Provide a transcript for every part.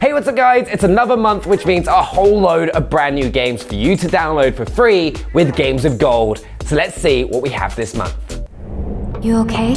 Hey, what's up guys? It's another month, which means a whole load of brand new games for you to download for free with Games of Gold. So let's see what we have this month. You okay?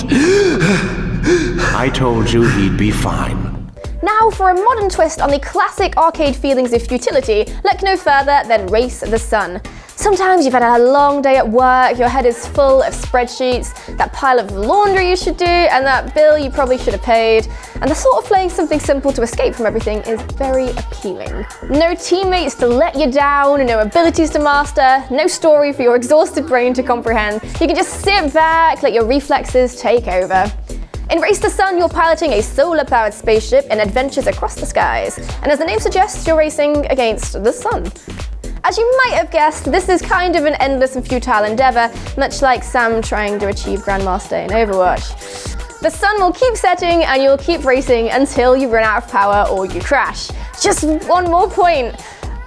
I told you he'd be fine. Now for a modern twist on the classic arcade feelings of futility, look no further than Race the Sun. Sometimes you've had a long day at work, your head is full of spreadsheets, that pile of laundry you should do, and that bill you probably should have paid. And the thought of playing something simple to escape from everything is very appealing. No teammates to let you down, no abilities to master, no story for your exhausted brain to comprehend. You can just sit back, let your reflexes take over. In Race the Sun, you're piloting a solar-powered spaceship in adventures across the skies. And as the name suggests, you're racing against the sun. As you might have guessed, this is kind of an endless and futile endeavor, much like Sam trying to achieve Grandmaster in Overwatch. The sun will keep setting and you'll keep racing until you run out of power or you crash. Just one more point.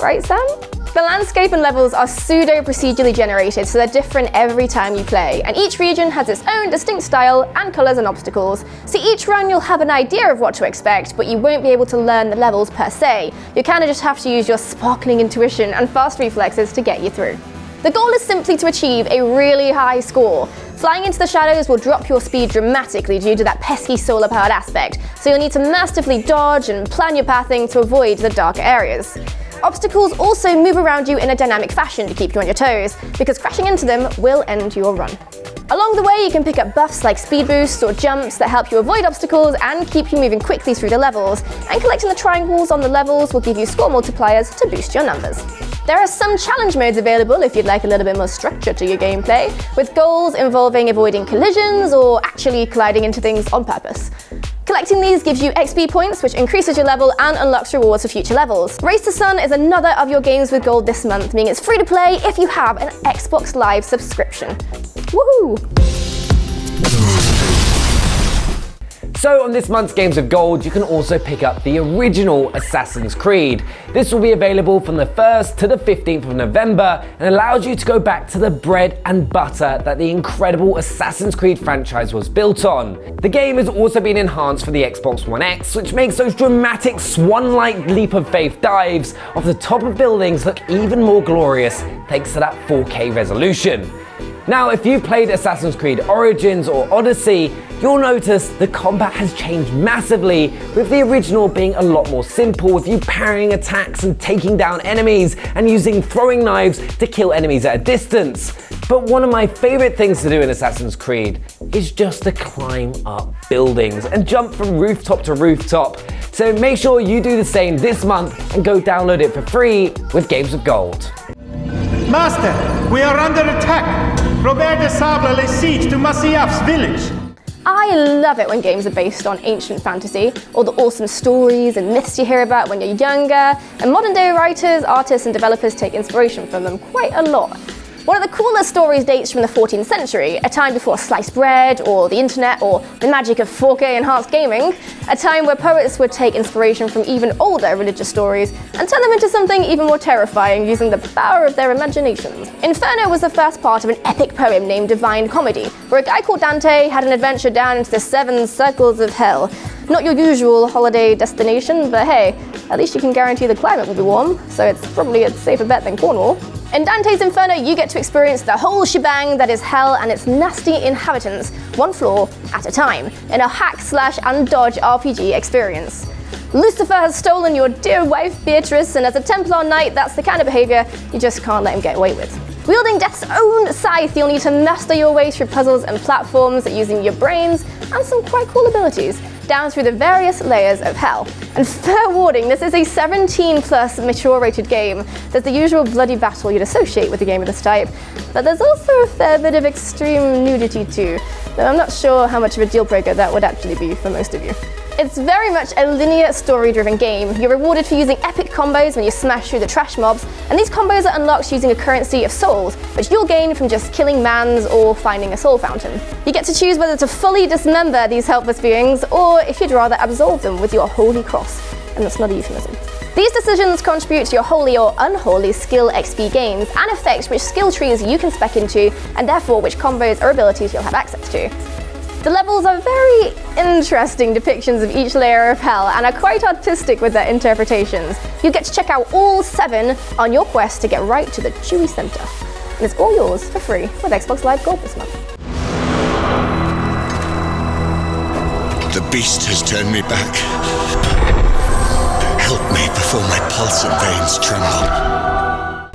Right, Sam? The landscape and levels are pseudo-procedurally generated, so they're different every time you play, and each region has its own distinct style and colours and obstacles. So each run you'll have an idea of what to expect, but you won't be able to learn the levels per se. You kind of just have to use your sparkling intuition and fast reflexes to get you through. The goal is simply to achieve a really high score. Flying into the shadows will drop your speed dramatically due to that pesky solar-powered aspect, so you'll need to masterfully dodge and plan your pathing to avoid the darker areas. Obstacles also move around you in a dynamic fashion to keep you on your toes, because crashing into them will end your run. Along the way, you can pick up buffs like speed boosts or jumps that help you avoid obstacles and keep you moving quickly through the levels, and collecting the triangles on the levels will give you score multipliers to boost your numbers. There are some challenge modes available if you'd like a little bit more structure to your gameplay, with goals involving avoiding collisions or actually colliding into things on purpose. Collecting these gives you XP points, which increases your level and unlocks rewards for future levels. Race the Sun is another of your games with gold this month, meaning it's free to play if you have an Xbox Live subscription. Woohoo! So on this month's Games of Gold, you can also pick up the original Assassin's Creed. This will be available from the 1st to the 15th of November and allows you to go back to the bread and butter that the incredible Assassin's Creed franchise was built on. The game has also been enhanced for the Xbox One X, which makes those dramatic swan-like leap of faith dives off the top of buildings look even more glorious thanks to that 4K resolution. Now, if you've played Assassin's Creed Origins or Odyssey, you'll notice the combat has changed massively, with the original being a lot more simple, with you parrying attacks and taking down enemies and using throwing knives to kill enemies at a distance. But one of my favorite things to do in Assassin's Creed is just to climb up buildings and jump from rooftop to rooftop. So make sure you do the same this month and go download it for free with Games of Gold. Master, we are under attack! Robert de Sable lays siege to Masyaf's village. I love it when games are based on ancient fantasy, all the awesome stories and myths you hear about when you're younger, and modern day writers, artists and developers take inspiration from them quite a lot. One of the coolest stories dates from the 14th century, a time before sliced bread or the internet or the magic of 4K enhanced gaming, a time where poets would take inspiration from even older religious stories and turn them into something even more terrifying using the power of their imaginations. Inferno was the first part of an epic poem named Divine Comedy, where a guy called Dante had an adventure down into the 7 circles of hell. Not your usual holiday destination, but hey, at least you can guarantee the climate will be warm, so it's probably a safer bet than Cornwall. In Dantes Inferno, you get to experience the whole shebang that is hell and its nasty inhabitants, one floor at a time, in a hack/and-dodge RPG experience. Lucifer has stolen your dear wife Beatrice, and as a Templar Knight, that's the kind of behaviour you just can't let him get away with. Wielding Death's own scythe, you'll need to master your way through puzzles and platforms using your brains and some quite cool abilities, down through the various layers of hell. And fair warning, this is a 17+ mature rated game. There's the usual bloody battle you'd associate with a game of this type, but there's also a fair bit of extreme nudity too, though I'm not sure how much of a deal breaker that would actually be for most of you. It's very much a linear, story-driven game. You're rewarded for using epic combos when you smash through the trash mobs, and these combos are unlocked using a currency of souls, which you'll gain from just killing mans or finding a soul fountain. You get to choose whether to fully dismember these helpless beings, or if you'd rather absolve them with your holy cross, and that's not a euphemism. These decisions contribute to your holy or unholy skill XP gains, and affect which skill trees you can spec into, and therefore which combos or abilities you'll have access to. The levels are very interesting depictions of each layer of hell and are quite artistic with their interpretations. You get to check out all 7 on your quest to get right to the chewy center. And it's all yours for free with Xbox Live Gold this month. The beast has turned me back. Help me before my pulse and veins tremble.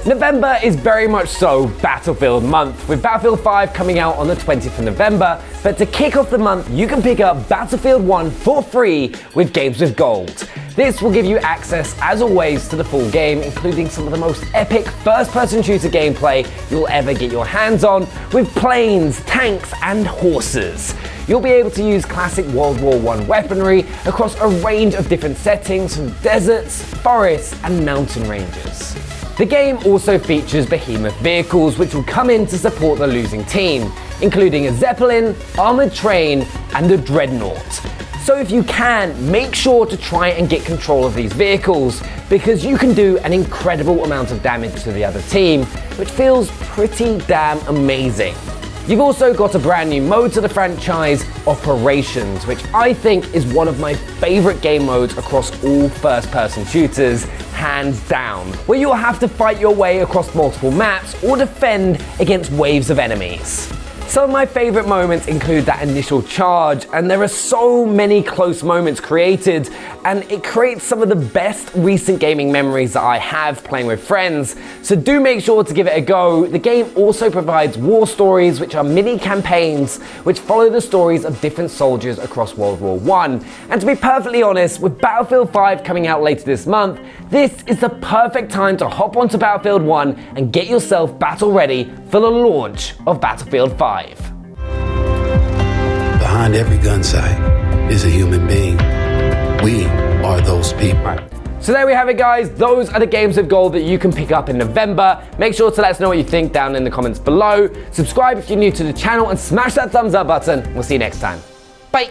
November is very much so Battlefield month, with Battlefield 5 coming out on the 20th of November, but to kick off the month, you can pick up Battlefield 1 for free with Games with Gold. This will give you access, as always, to the full game, including some of the most epic first-person shooter gameplay you'll ever get your hands on, with planes, tanks, and horses. You'll be able to use classic World War I weaponry across a range of different settings, from deserts, forests, and mountain ranges. The game also features behemoth vehicles which will come in to support the losing team, including a Zeppelin, armoured train, and a Dreadnought. So if you can, make sure to try and get control of these vehicles, because you can do an incredible amount of damage to the other team, which feels pretty damn amazing. You've also got a brand new mode to the franchise, Operations, which I think is one of my favourite game modes across all first-person shooters, hands down, where you'll have to fight your way across multiple maps or defend against waves of enemies. Some of my favourite moments include that initial charge, and there are so many close moments created, and it creates some of the best recent gaming memories that I have playing with friends, so do make sure to give it a go. The game also provides war stories, which are mini campaigns which follow the stories of different soldiers across World War I. And to be perfectly honest, with Battlefield 5 coming out later this month, this is the perfect time to hop onto Battlefield 1 and get yourself battle ready for the launch of Battlefield 5. Behind every gun sight is a human being. We are those people. So there we have it, guys. Those are the games of gold that you can pick up in November. Make sure to let us know what you think down in the comments below. Subscribe if you're new to the channel and smash that thumbs up button. We'll see you next time. Bye.